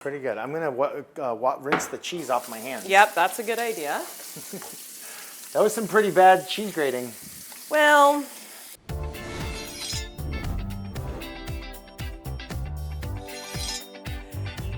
Pretty good. I'm going to rinse the cheese off my hands. Yep, that's a good idea. That was some pretty bad cheese grating. Well,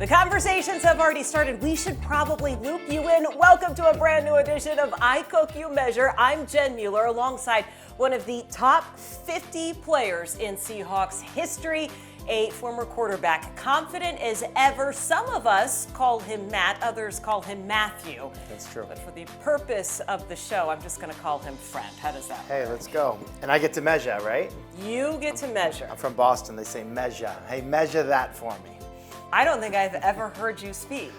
the conversations have already started. We should probably loop you in. Welcome to a brand new edition of I Cook, You Measure. I'm Jen Mueller alongside one of the top 50 players in Seahawks history, a former quarterback, confident as ever. Some of us call him Matt, others call him Matthew. That's true. But for the purpose of the show, I'm just going to call him Friend. How does that work? Hey, let's go. And I get to measure, right? You get to measure. I'm from Boston. They say measure. Hey, measure that for me. I don't think I've ever heard you speak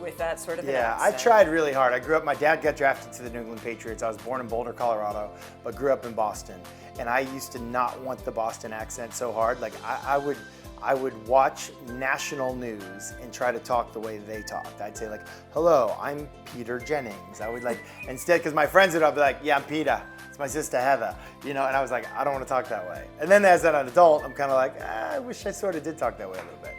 with that sort of an accent. I tried really hard. I grew up, my dad got drafted to the New England Patriots. I was born in Boulder, Colorado, but grew up in Boston. And I used to not want the Boston accent so hard. Like I would watch national news and try to talk the way they talked. I'd say like, hello, I'm Peter Jennings. I would like, instead, because my friends would all be like, yeah, I'm Peter. It's my sister Heather. You know, and I was like, I don't want to talk that way. And then as an adult, I'm kind of like, I wish I sort of did talk that way a little bit.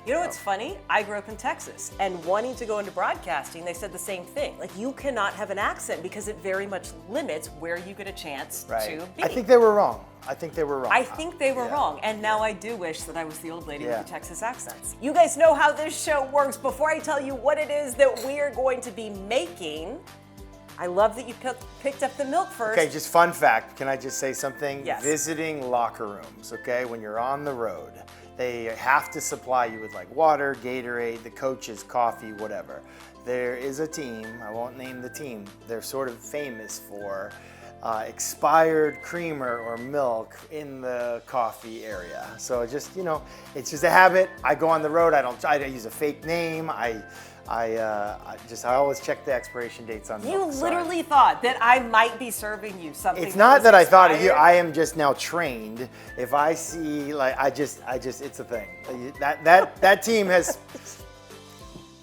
You know what's funny? I grew up in Texas, and wanting to go into broadcasting, they said the same thing. Like, you cannot have an accent because it very much limits where you get a chance to be. I think they were wrong. I think they were wrong, and now I do wish that I was the old lady with the Texas accents. You guys know how this show works. Before I tell you what it is that we are going to be making, I love that you picked up the milk first. Okay, just fun fact. Can I just say something? Yes. Visiting locker rooms, okay? When you're on the road, they have to supply you with like water, Gatorade, the coaches, coffee, whatever. There is a team, I won't name the team, they're sort of famous for expired creamer or milk in the coffee area. So just, you know, it's just a habit. I go on the road, I use a fake name, I always check the expiration dates on milk. You literally thought that I might be serving you something. It's not that I thought of you. I am just now trained. If I see, like, I just, it's a thing. That team has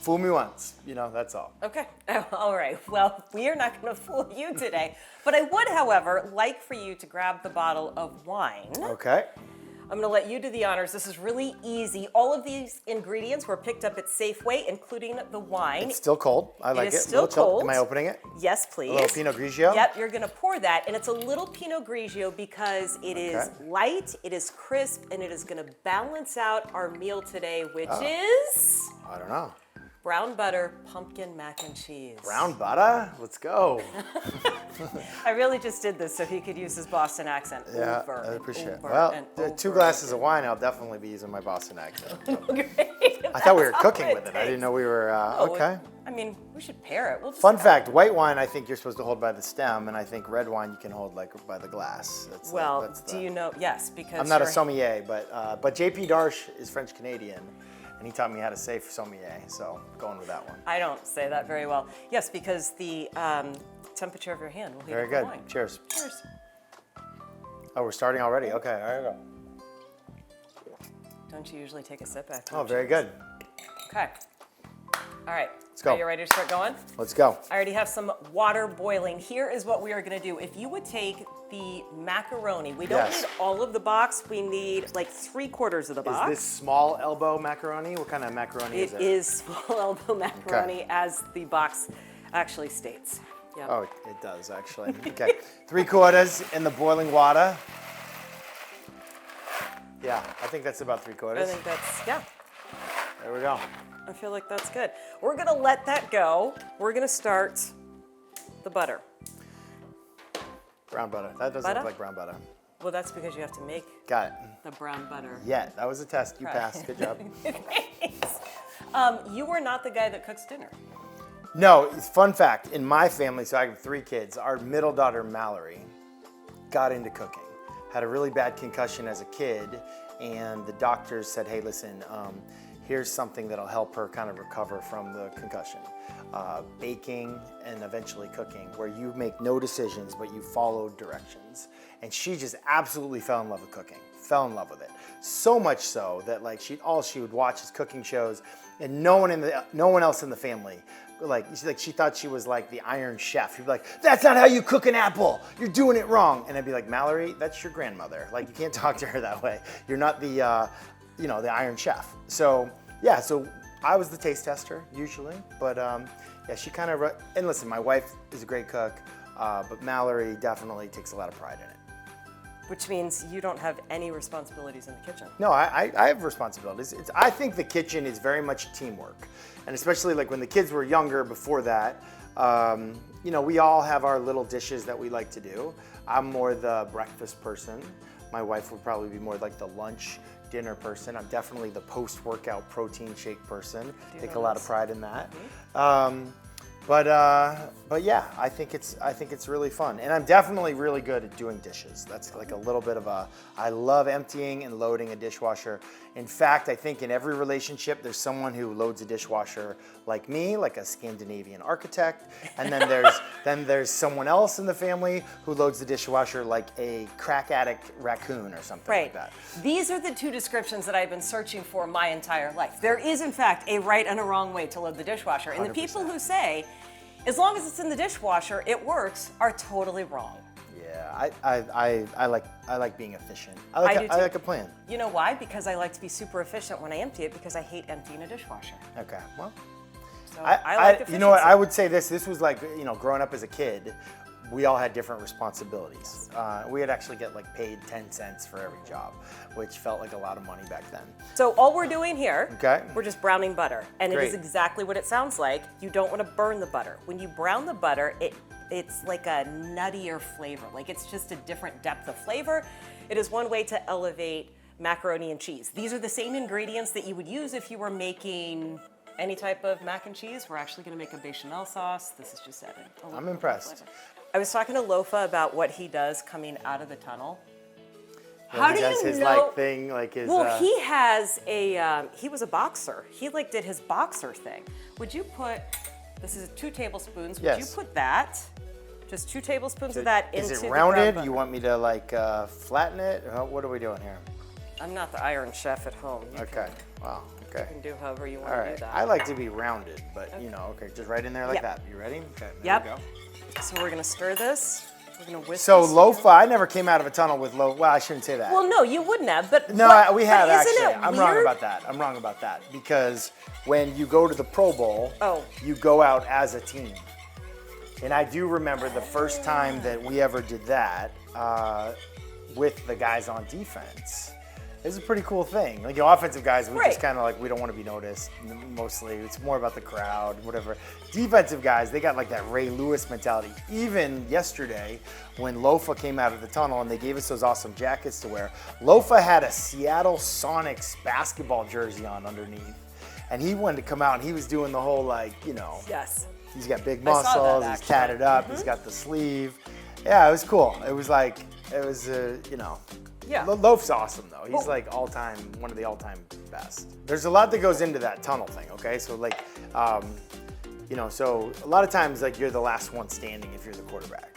fooled me once. You know, that's all. Okay. All right. Well, we are not going to fool you today. But I would, however, like for you to grab the bottle of wine. Okay. I'm going to let you do the honors. This is really easy. All of these ingredients were picked up at Safeway, including the wine. It's still cold. I like it. It is still cold. Am I opening it? Yes, please. A little Pinot Grigio? Yep, you're going to pour that. And it's a little Pinot Grigio because it is light, it is crisp, and it is going to balance out our meal today, which is... I don't know. Brown butter, pumpkin mac and cheese. Brown butter? Let's go. I really just did this so he could use his Boston accent. Yeah, I appreciate it. Well, 2 glasses of wine, I'll definitely be using my Boston accent. Great. I thought we were cooking with it. I didn't know we were, okay. I mean, we should pair it. We'll just Fun fact, white wine I think you're supposed to hold by the stem, and I think red wine you can hold like by the glass. Do you know? Yes, because I'm not a sommelier, but JP Darche is French-Canadian. And he taught me how to say sommelier, so going with that one. I don't say that very well. Yes, because the temperature of your hand will heat Very up good. the wine. Cheers. Cheers. Oh, we're starting already. Okay, all right, go. Don't you usually take a sip after? Oh, very good. Okay. All right. Let's go. Are you ready to start going? Let's go. I already have some water boiling. Here is what we are going to do. If you would take the macaroni, we don't need all of the box. We need like 3/4 of the box. Is this small elbow macaroni? What kind of macaroni is it? It is small elbow macaroni, as the box actually states. Yep. Oh, it does actually. Okay, 3/4 in the boiling water. Yeah, I think that's about 3/4. I think that's, yeah. There we go. I feel like that's good. We're gonna let that go. We're gonna start the butter. Brown butter. That doesn't look like brown butter. Well, that's because you have to make Got it. the brown butter. Yeah, that was a test. You passed. Good job. Thanks. You are not the guy that cooks dinner. No, fun fact, in my family, so I have 3 kids, our middle daughter, Mallory, got into cooking. Had a really bad concussion as a kid, and the doctors said, hey, listen, here's something that'll help her kind of recover from the concussion. Baking and eventually cooking, where you make no decisions, but you follow directions. And she just absolutely fell in love with cooking, fell in love with it. So much so that like all she would watch is cooking shows, and no one else in the family, she thought she was like the Iron Chef. She'd be like, that's not how you cook an apple. You're doing it wrong. And I'd be like, Mallory, that's your grandmother. Like, you can't talk to her that way. You're not the, the Iron Chef. So yeah, so I was the taste tester usually, but yeah, she kind of, and listen, my wife is a great cook, but Mallory definitely takes a lot of pride in it. Which means you don't have any responsibilities in the kitchen. No, I have responsibilities. I think the kitchen is very much teamwork. And especially like when the kids were younger before that, you know, we all have our little dishes that we like to do. I'm more the breakfast person. My wife would probably be more like the lunch, dinner person. I'm definitely the post-workout protein shake person. Take a lot of pride in that. But yeah, I think it's really fun, and I'm definitely really good at doing dishes. That's like a little bit of I love emptying and loading a dishwasher. In fact, I think in every relationship there's someone who loads a dishwasher like me, like a Scandinavian architect, and then there's someone else in the family who loads the dishwasher like a crack addict raccoon or something like that. These are the two descriptions that I've been searching for my entire life. There is, in fact, a right and a wrong way to load the dishwasher, and 100%. the people who say, as long as it's in the dishwasher, it works, are totally wrong. Yeah, I like being efficient. I like a plan. You know why? Because I like to be super efficient when I empty it, because I hate emptying a dishwasher. Okay, well, So I like efficiency. you know what? I would say this was like, you know, growing up as a kid, we all had different responsibilities. We'd actually get like paid 10 cents for every job, which felt like a lot of money back then. So all we're doing here, Okay. we're just browning butter. And Great. it is exactly what it sounds like. You don't want to burn the butter. When you brown the butter, it's like a nuttier flavor. Like it's just a different depth of flavor. It is one way to elevate macaroni and cheese. These are the same ingredients that you would use if you were making any type of mac and cheese. We're actually going to make a bechamel sauce. This is just adding a little I'm impressed. flavor. I was talking to Lofa about what he does coming out of the tunnel. Well, How he do does you his know? like thing, like his. Well, he has a. He was a boxer. He like did his boxer thing. Would you put? This is 2 tablespoons. Would Yes. you put that? Just 2 tablespoons of that into Is the it brown rounded? butter? You want me to like flatten it? What are we doing here? I'm not the Iron Chef at home. You Okay. Wow. Okay. can do however you want All to right. do that. I like to be rounded, but you know, okay, just right in there like Yep. that. You ready? Okay. There Yep. we go. So we're gonna stir this. We're gonna whisk So this. lofa, I never came out of a tunnel with loaf. Well, I shouldn't say that. Well, no, you wouldn't have. But No, what- we but have isn't actually. it I'm wrong weird? about that. I'm wrong about that because when you go to the Pro Bowl, Oh. you go out as a team. And I do remember the first time that we ever did that with the guys on defense. It's a pretty cool thing. Like the offensive guys, we Right. just kind of like, we don't want to be noticed. Mostly, it's more about the crowd, whatever. Defensive guys, they got like that Ray Lewis mentality. Even yesterday, when Lofa came out of the tunnel and they gave us those awesome jackets to wear, Lofa had a Seattle Sonics basketball jersey on underneath, and he wanted to come out and he was doing the whole like, you know, Yes. he's got big I saw that, muscles, he's actually. tatted up, he's got the sleeve. Yeah, it was cool. It was like, you know. Yeah. Loaf's awesome though. He's Well- like one of the all-time best. There's a lot that goes into that tunnel thing, okay? So like, you know, so a lot of times like you're the last one standing if you're the quarterback,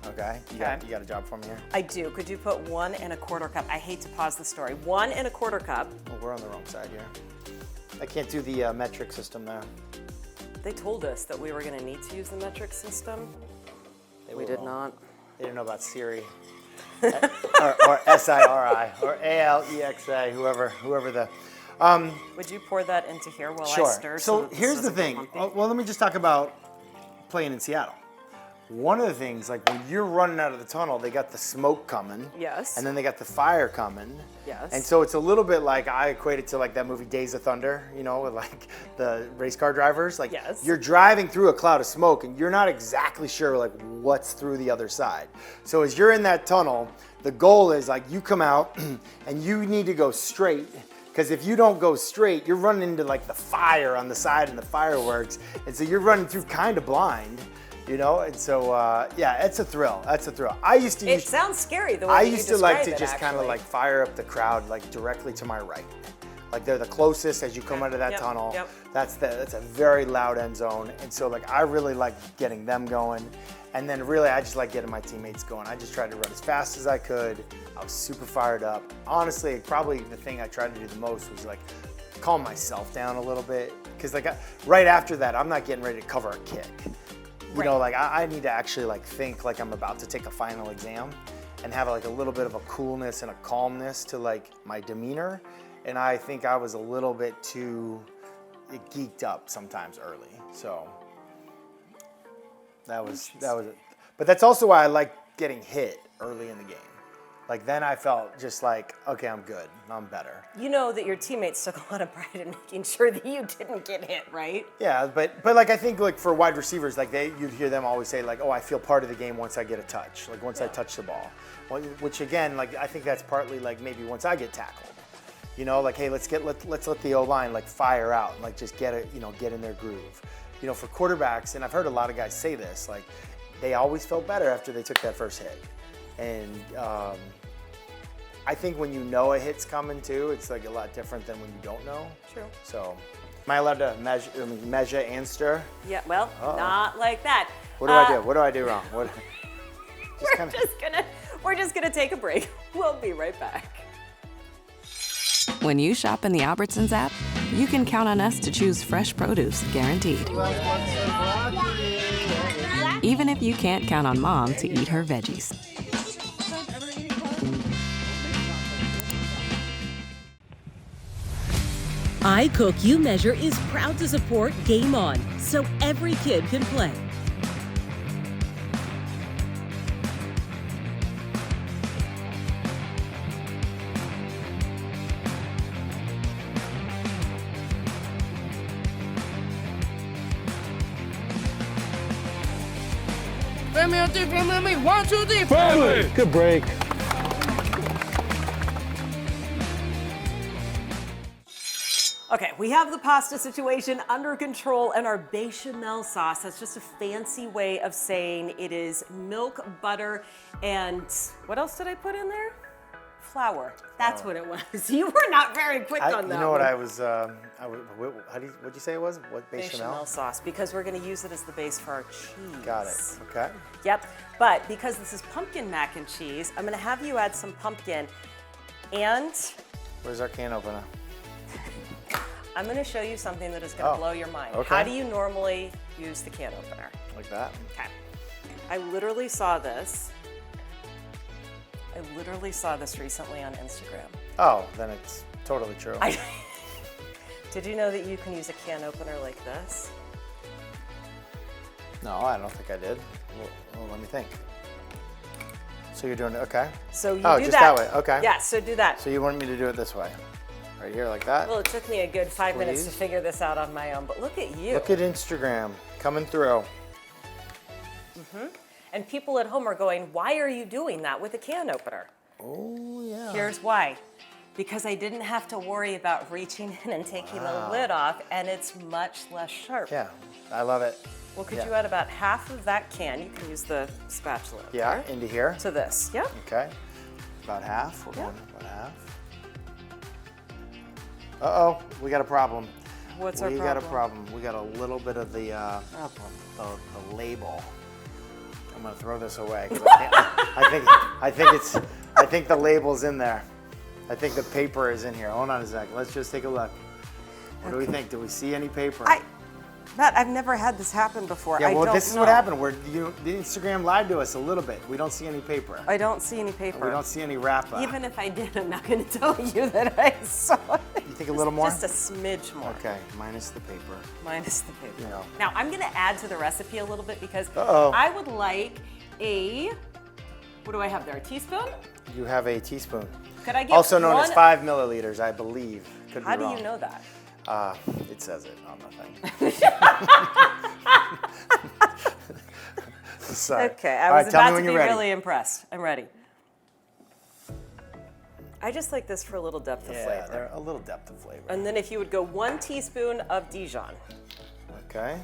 okay? You got a job for me here? I do. Could you put 1 1/4 cup? I hate to pause the story. 1 1/4 cup. Oh, we're on the wrong side here. I can't do the metric system there. They told us that we were going to need to use the metric system. They We were did wrong. not. They didn't know about Siri. or SIRI or ALEXA, whoever the. Would you pour that into here while Sure. I stir? So that this here's the doesn't get thing. lumpy? Well, let me just talk about playing in Seattle. One of the things, like when you're running out of the tunnel, they got the smoke coming. Yes. And then they got the fire coming. Yes. And so it's a little bit like I equate it to like that movie Days of Thunder, you know, with like the race car drivers. Like Yes. you're driving through a cloud of smoke and you're not exactly sure like what's through the other side. So as you're in that tunnel, the goal is like you come out and you need to go straight. Because if you don't go straight, you're running into like the fire on the side and the fireworks. And so you're running through kind of blind, you know? And so, yeah, it's a thrill. That's a thrill. I used to It use, sounds scary the way I you used to like to describe it, just kind of actually. like fire up the crowd like directly to my right. Like they're the closest as you come out of that Yep, tunnel. yep. That's a very loud end zone. And so like I really like getting them going. And then really I just like getting my teammates going. I just tried to run as fast as I could. I was super fired up. Honestly, probably the thing I tried to do the most was like calm myself down a little bit. Cause like right after that, I'm not getting ready to cover a kick. You know, like I need to actually like think like I'm about to take a final exam and have like a little bit of a coolness and a calmness to like my demeanor. And I think I was a little bit too it geeked up sometimes early. So that was it. But that's also why I like getting hit early in the game. Like then I felt just like, okay, I'm good. I'm better. You know that your teammates took a lot of pride in making sure that you didn't get hit, right? Yeah, but like I think like for wide receivers, like you'd hear them always say like, oh, I feel part of the game once I get a touch, like once I touch the ball. Well, which again, like I think that's partly like maybe once I get tackled, you know, like hey, let's let the O-line like fire out, and like just get it, you know, get in their groove. You know, for quarterbacks, and I've heard a lot of guys say this, like they always felt better after they took that first hit, and I think when you know a hit's coming too, it's like a lot different than when you don't know. True. So, am I allowed to measure and stir? Yeah, well, not like that. What do I do? What do I do wrong? What? We're just gonna take a break. We'll be right back. When you shop in the Albertsons app, you can count on us to choose fresh produce, guaranteed. Even if you can't count on Mom to eat her veggies. iCook You Measure is proud to support Game On, so every kid can play. Family, 1, 2, 3, family. Good break. Okay, we have the pasta situation under control, and our bechamel sauce, that's just a fancy way of saying it is milk, butter, and what else did I put in there? Flour. That's what it was. You were not very quick on that. You know what I was, what'd you say it was? What Bechamel sauce, because we're gonna use it as the base for our cheese. Got it, okay. Yep, but because this is pumpkin mac and cheese, I'm gonna have you add some pumpkin, and Where's our can opener? I'm gonna show you something that is gonna blow your mind. Okay. How do you normally use the can opener? Like that? Okay. I literally saw this recently on Instagram. Oh, then it's totally true. Did you know that you can use a can opener like this? No, I don't think I did. Well, let me think. So you're doing it, okay. So you do just that. that way, okay. Yeah, so do that. So you want me to do it this way? Right here, like that? Well, it took me a good 5 minutes to Squeeze. figure this out on my own, but look at you. Look at Instagram, coming through. And people at home are going, why are you doing that with a can opener? Oh, yeah. Here's why. Because I didn't have to worry about reaching in and taking the lid off, and it's much less sharp. Yeah, I love it. Well, could Yeah. you add about half of that can? You can use the spatula. Yeah, there, into here. to this. Yep. Okay. About half. We're going about half. Uh-oh, we got a problem. What's our We problem? got a problem. We got a little bit of the Oh, label. I'm gonna throw this away. 'Cause I think the label's in there. I think the paper is in here. Hold on a sec. Let's just take a look. What do we think? Do we see any paper? Matt, I've never had this happen before. Yeah, I well, don't this is know. what happened. The Instagram lied to us a little bit. We don't see any paper. I don't see any paper. We don't see any wrap. Even if I did, I'm not going to tell you that I saw it. You think a little more? Just a smidge more. Okay, minus the paper. Minus the paper. Yeah. Now, I'm going to add to the recipe a little bit because Uh-oh. I would like what do I have there? A teaspoon? You have a teaspoon. Could I get Also known one? as 5 milliliters, I believe. Could How be do wrong. you know that? It says it on the thing. Sorry. Okay, All I was right, tell me about to when be you're ready. really impressed. I'm ready. I just like this for a little depth of Yeah, flavor. they're a little depth of flavor. And then if you would go 1 teaspoon of Dijon. Okay.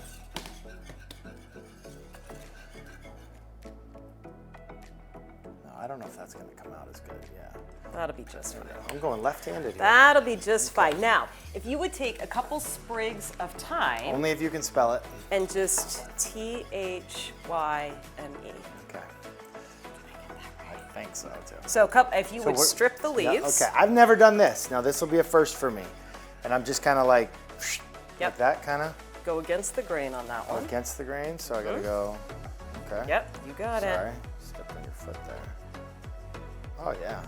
No, I don't know if that's going to come out as good. Yeah. That'll be just fine. I'm going left-handed here. That'll be just fine. Now, if you would take a couple sprigs of thyme Only if you can spell it. and just Thyme. Okay. I think so too. So if you would we're- strip the Yeah, leaves. okay, I've never done this. Now this will be a first for me. And I'm just kind of like Yep. that kind of Go against the grain on that one. against the grain. So I got to go, okay. Yep, you got Sorry, it. step on your foot there. Oh yeah.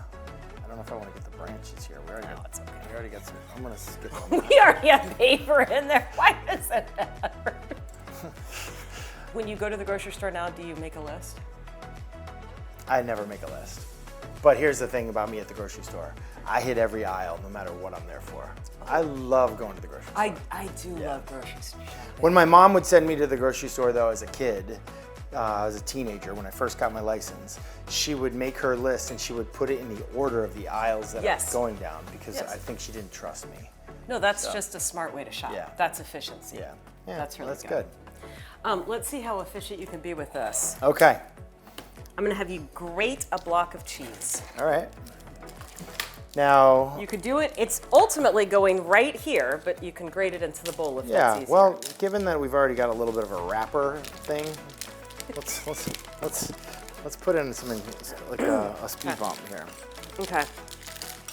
don't know if I want to get the branches here. We already No, got, it's okay. We already got some. I'm gonna skip on We already have paper in there. Why does it matter? When you go to the grocery store now, do you make a list? I never make a list. But here's the thing about me at the grocery store. I hit every aisle no matter what I'm there for. I love going to the grocery store. I do love grocery store shopping. When my mom would send me to the grocery store though as a kid, as a teenager, when I first got my license, she would make her list and she would put it in the order of the aisles that I was going down because I think she didn't trust me. No, that's just a smart way to shop. Yeah. That's efficiency. Yeah. That's really that's good. Let's see how efficient you can be with this. Okay. I'm gonna have you grate a block of cheese. All right. Now. You could do it, it's ultimately going right here, but you can grate it into the bowl if that's easier. Well, given that we've already got a little bit of a wrapper thing, let's put in some like a speed bump here. Okay.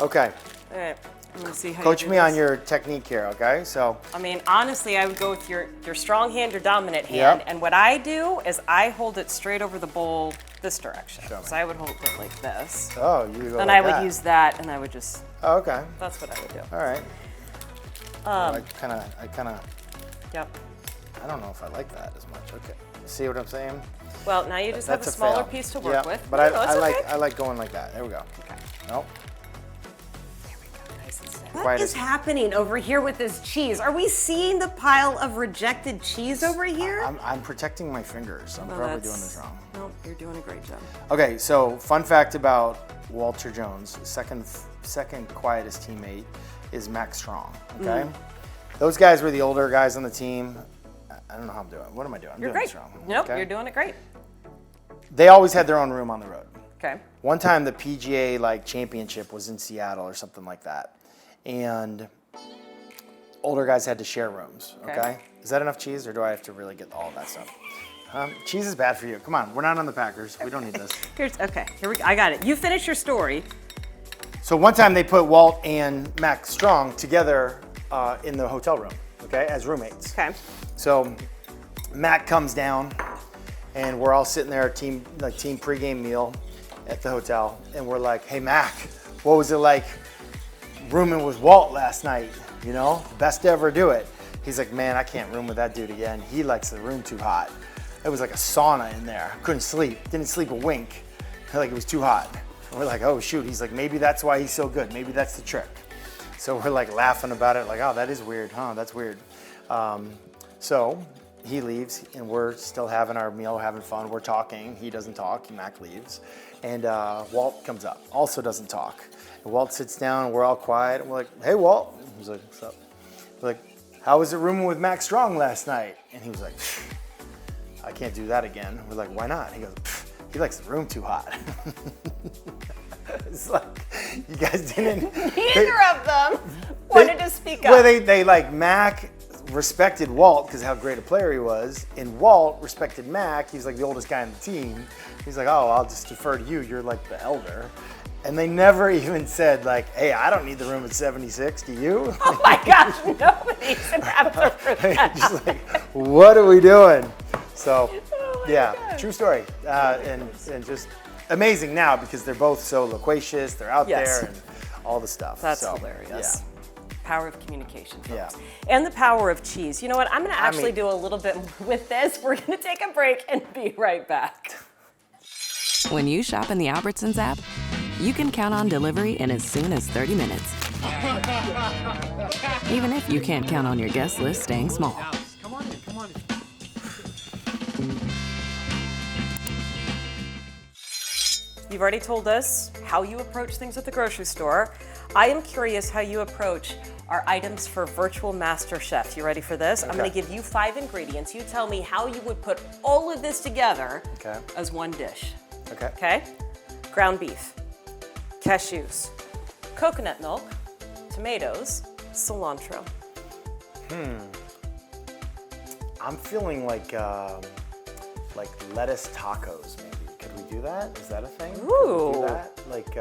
Okay. All right. I'm gonna see how Coach you do me this. on your technique here, okay? So. I mean, honestly, I would go with your strong hand, your dominant hand. Yep. And what I do is I hold it straight over the bowl this direction. Show me. So I would hold it like this. Oh, you go Then like I would that. use that, and I would just. Oh, okay. That's what I would do. All right. I kind of. Yep. I don't know if I like that as much. Okay. See what I'm saying? Well, now you just have a That's smaller fail. piece to work Yeah, with. But No, it's okay. I like going like that. There we go. Okay. Nope. Nice and steady. Quiet What as- is happening over here with this cheese? Are we seeing the pile of rejected cheese over here? I'm protecting my fingers. I'm probably doing this wrong. No, you're doing a great job. Okay, so fun fact about Walter Jones, second quietest teammate is Max Strong. Okay, those guys were the older guys on the team. I don't know how I'm doing. What am I doing? I'm You're doing great. this wrong. Nope, Okay? you're doing it great. They always had their own room on the road. Okay. One time the PGA championship was in Seattle or something like that, and older guys had to share rooms. Okay. Is that enough cheese, or do I have to really get all that stuff? Cheese is bad for you. Come on, we're not on the Packers. We don't need this. Here we go. I got it. You finish your story. So one time they put Walt and Max Strong together in the hotel room, okay, as roommates. Okay. So Matt comes down, and we're all sitting there, team pregame meal at the hotel, and we're like, "Hey Mac, what was it like rooming with Walt last night? You know, best to ever do it." He's like, "Man, I can't room with that dude again. He likes the room too hot. It was like a sauna in there. Couldn't sleep. Didn't sleep a wink. Like it was too hot." And we're like, "Oh shoot." He's like, "Maybe that's why he's so good. Maybe that's the trick." So we're like laughing about it, like, "Oh, that is weird, huh? That's weird." So he leaves, and we're still having our meal, having fun. We're talking. He doesn't talk. Mac leaves, and Walt comes up. Also doesn't talk. And Walt sits down, and we're all quiet. And we're like, "Hey, Walt." He's like, "What's up?" We're like, "How was it rooming with Max Strong last night?" And he was like, "I can't do that again." We're like, "Why not?" He goes, "He likes the room too hot." It's like, you guys didn't. Neither of them wanted to speak up. Well, they like Mac respected Walt because how great a player he was, and Walt respected Mac. He's like the oldest guy on the team. He's like, "Oh, I'll just defer to you. You're like the elder." And they never even said like, "Hey, I don't need the room at 76. Do you?" Oh my gosh, nobody's ever for that. Just like, what are we doing? So, Oh my yeah, God. true story, and just amazing now because they're both so loquacious. They're out Yes. there and all the stuff. That's so, hilarious. Power of communication, folks. Yeah. And the power of cheese. You know what? I'm going to actually mean- do a little bit with this. We're going to take a break and be right back. When you shop in the Albertsons app, you can count on delivery in as soon as 30 minutes. Even if you can't count on your guest list staying small. Come on in, come on in. You've already told us how you approach things at the grocery store. I am curious how you approach our items for Virtual Master Chef. You ready for this? I'm going to give you 5 ingredients. You tell me how you would put all of this together as one dish. Okay. Okay? Ground beef, cashews, coconut milk, tomatoes, cilantro. I'm feeling like lettuce tacos, maybe. Could we do that? Is that a thing? Could we Ooh. do that? Like,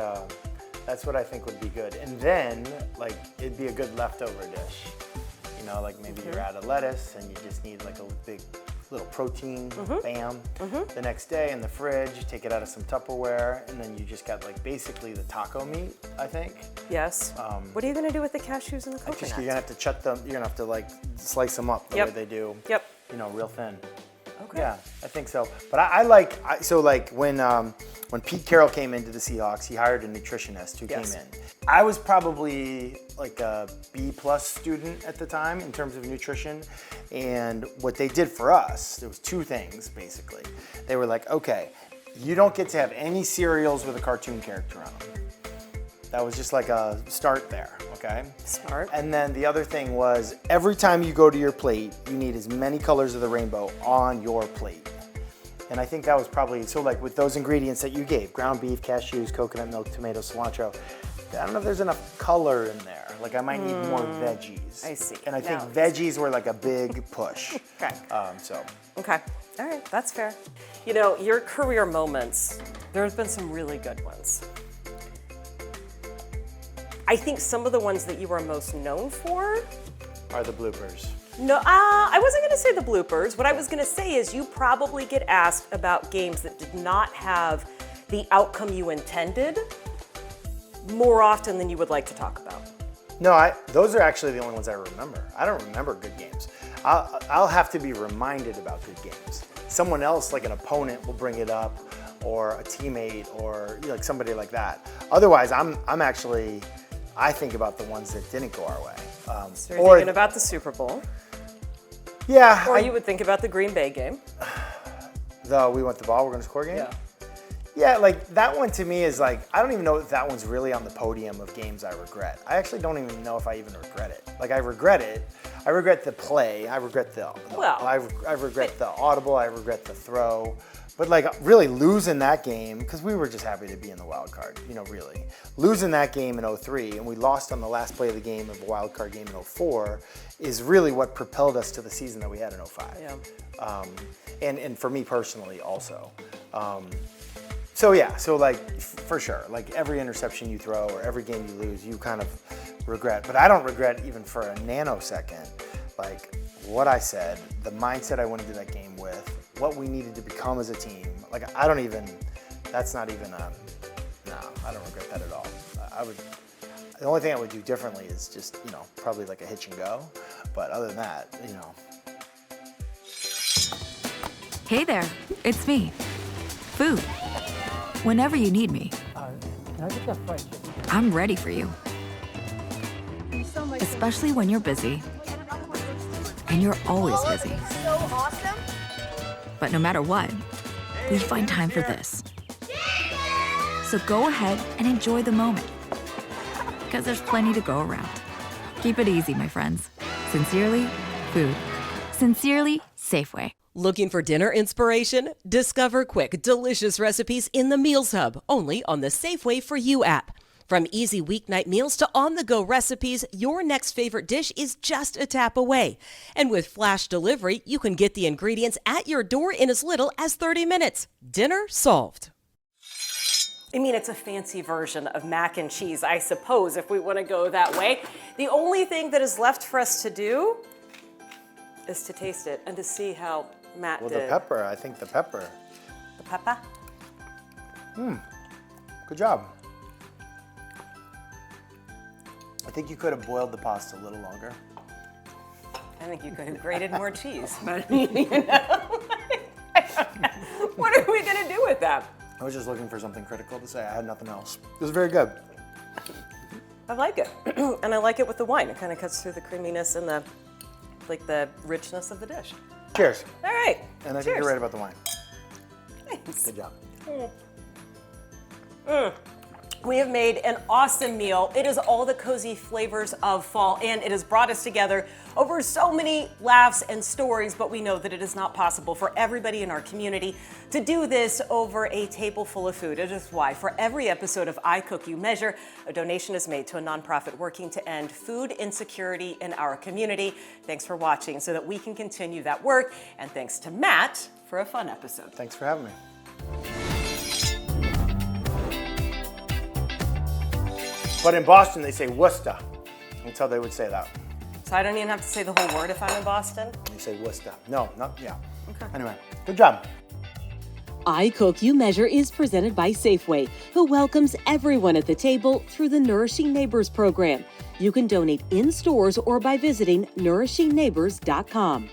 that's what I think would be good. And then, like, it'd be a good leftover dish. You know, like maybe you're out of lettuce and you just need like a big little protein, bam. The next day in the fridge, take it out of some Tupperware, and then you just got like basically the taco meat, I think. Yes. What are you gonna do with the cashews and the coconut? Just, you're gonna have to chut them, you're gonna have to like slice them up the way they do. Yep. You know, real thin. Okay. Yeah, I think so. But I like, so like when Pete Carroll came into the Seahawks, he hired a nutritionist who came in. I was probably like a B+ student at the time in terms of nutrition. And what they did for us, there was two things basically. They were like, okay, you don't get to have any cereals with a cartoon character on them. That was just like a start there, okay? Smart. And then the other thing was, every time you go to your plate, you need as many colors of the rainbow on your plate. And I think that was probably, so like with those ingredients that you gave, ground beef, cashews, coconut milk, tomato, cilantro, I don't know if there's enough color in there. Like I might need more veggies. I see. And I think veggies were like a big push. Okay. Okay. All right, that's fair. You know, your career moments, there's been some really good ones. I think some of the ones that you are most known for Are the bloopers. No, I wasn't going to say the bloopers. What I was going to say is you probably get asked about games that did not have the outcome you intended more often than you would like to talk about. No, those are actually the only ones I remember. I don't remember good games. I'll have to be reminded about good games. Someone else, like an opponent, will bring it up, or a teammate, or like somebody like that. Otherwise, I think about the ones that didn't go our way. So you're thinking about the Super Bowl. Yeah. Or you would think about the Green Bay game. We want the ball, we're going to score game? Yeah. Yeah, like that one to me is like, I don't even know if that one's really on the podium of games I regret. I actually don't even know if I even regret it. Like I regret it. I regret the play. I regret I regret the audible. I regret the throw. But like really losing that game, because we were just happy to be in the wild card, you know, really. Losing that game in 2003, and we lost on the last play of the game of a wild card game in 2004, is really what propelled us to the season that we had in 2005. Yeah. And for me personally also. So like for sure, like every interception you throw or every game you lose, you kind of regret. But I don't regret even for a nanosecond, like what I said, the mindset I went into that game with, what we needed to become as a team. Like no, I don't regret that at all. The only thing I would do differently is just, you know, probably like a hitch and go. But other than that, you know. Hey there, it's me. Food. Whenever you need me. Can I get that fried chicken? I'm ready for you. Especially when you're busy. And you're always busy. So awesome. But no matter what, we find time for this. So go ahead and enjoy the moment. Because there's plenty to go around. Keep it easy, my friends. Sincerely, Food. Sincerely, Safeway. Looking for dinner inspiration? Discover quick, delicious recipes in the Meals Hub, only on the Safeway For You app. From easy weeknight meals to on-the-go recipes, your next favorite dish is just a tap away. And with flash delivery, you can get the ingredients at your door in as little as 30 minutes. Dinner solved. I mean, it's a fancy version of mac and cheese, I suppose, if we want to go that way. The only thing that is left for us to do is to taste it and to see how Matt did. Well, the pepper, I think the pepper. The pepper? Good job. I think you could have boiled the pasta a little longer. I think you could have grated more cheese. But, you know, what are we going to do with that? I was just looking for something critical to say. I had nothing else. It was very good. I like it. And I like it with the wine. It kind of cuts through the creaminess and the richness of the dish. Cheers. All right. And I think you're right about the wine. Thanks. Good job. We have made an awesome meal. It is all the cozy flavors of fall, and it has brought us together over so many laughs and stories, but we know that it is not possible for everybody in our community to do this over a table full of food. It is why for every episode of I Cook, You Measure, a donation is made to a nonprofit working to end food insecurity in our community. Thanks for watching so that we can continue that work, and thanks to Matt for a fun episode. Thanks for having me. But in Boston, they say Worcester. That's how they would say that. So I don't even have to say the whole word if I'm in Boston? You say Worcester. No, not, yeah. Okay. Anyway, good job. I Cook, You Measure is presented by Safeway, who welcomes everyone at the table through the Nourishing Neighbors program. You can donate in stores or by visiting nourishingneighbors.com.